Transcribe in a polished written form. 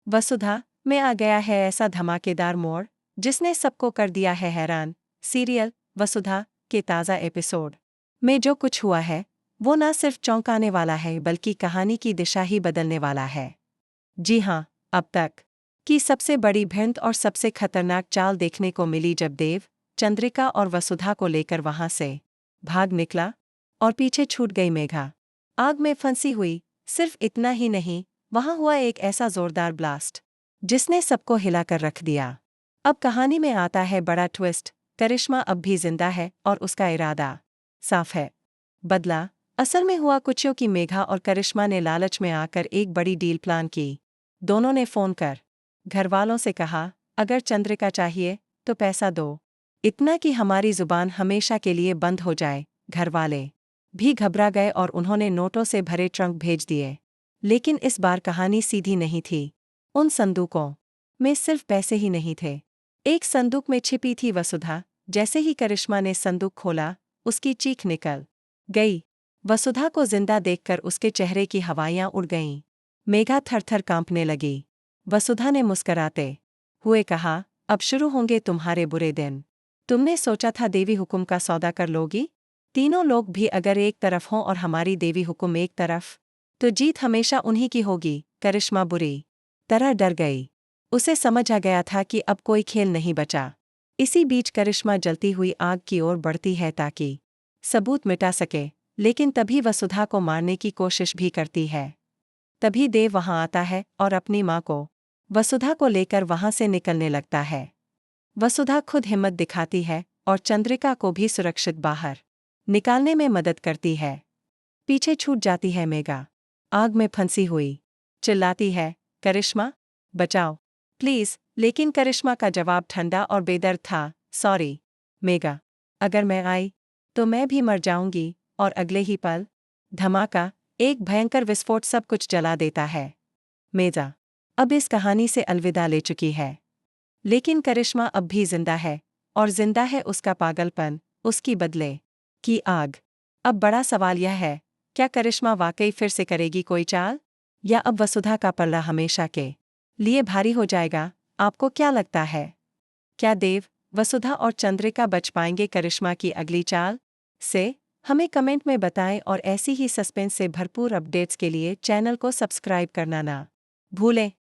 वसुधा में आ गया है ऐसा धमाकेदार मोड़ जिसने सबको कर दिया है हैरान। सीरियल वसुधा के ताज़ा एपिसोड में जो कुछ हुआ है वो न सिर्फ चौंकाने वाला है बल्कि कहानी की दिशा ही बदलने वाला है। जी हाँ, अब तक की सबसे बड़ी भिड़ंत और सबसे खतरनाक चाल देखने को मिली जब देव चंद्रिका और वसुधा को लेकर वहां से भाग निकला और पीछे छूट गई मेघा आग में फंसी हुई। सिर्फ इतना ही नहीं, वहां हुआ एक ऐसा जोरदार ब्लास्ट जिसने सबको हिलाकर रख दिया। अब कहानी में आता है बड़ा ट्विस्ट। करिश्मा अब भी जिंदा है और उसका इरादा साफ है, बदला। असल में हुआ कुछ यूं कि मेघा और करिश्मा ने लालच में आकर एक बड़ी डील प्लान की। दोनों ने फोन कर घरवालों से कहा, अगर चंद्रिका चाहिए तो पैसा दो, इतना कि हमारी जुबान हमेशा के लिए बंद हो जाए। घरवाले भी घबरा गए और उन्होंने नोटों से भरे ट्रंक भेज दिए। लेकिन इस बार कहानी सीधी नहीं थी। उन संदूकों में सिर्फ पैसे ही नहीं थे। एक संदूक में छिपी थी वसुधा। जैसे ही करिश्मा ने संदूक खोला, उसकी चीख निकल गई। वसुधा को जिंदा देखकर उसके चेहरे की हवाइयां उड़ गईं। मेघा थर-थर कांपने लगी। वसुधा ने मुस्कराते हुए कहा, अब शुरू होंगे तुम्हारे बुरे दिन। तुमने सोचा था देवी हुकुम का सौदा कर लोगी? तीनों लोग भी अगर एक तरफ हों और हमारी देवी हुकुम एक तरफ, तो जीत हमेशा उन्हीं की होगी। करिश्मा बुरी तरह डर गई। उसे समझ आ गया था कि अब कोई खेल नहीं बचा। इसी बीच करिश्मा जलती हुई आग की ओर बढ़ती है ताकि सबूत मिटा सके, लेकिन तभी वसुधा को मारने की कोशिश भी करती है। तभी देव वहां आता है और अपनी मां को वसुधा को लेकर वहां से निकलने लगता है। वसुधा खुद हिम्मत दिखाती है और चंद्रिका को भी सुरक्षित बाहर निकालने में मदद करती है। पीछे छूट जाती है मेघा, आग में फंसी हुई। चिल्लाती है, करिश्मा बचाओ प्लीज। लेकिन करिश्मा का जवाब ठंडा और बेदर्द था, सॉरी मेघा, अगर मैं आई तो मैं भी मर जाऊंगी। और अगले ही पल धमाका, एक भयंकर विस्फोट सब कुछ जला देता है। मेघा अब इस कहानी से अलविदा ले चुकी है, लेकिन करिश्मा अब भी जिंदा है और जिंदा है उसका पागलपन, उसकी बदले की आग। अब बड़ा सवाल यह है, क्या करिश्मा वाकई फिर से करेगी कोई चाल, या अब वसुधा का पल्ला हमेशा के लिए भारी हो जाएगा? आपको क्या लगता है? क्या देव, वसुधा और चंद्रिका बच पाएंगे करिश्मा की अगली चाल से? हमें कमेंट में बताएं और ऐसी ही सस्पेंस से भरपूर अपडेट्स के लिए चैनल को सब्सक्राइब करना ना भूलें।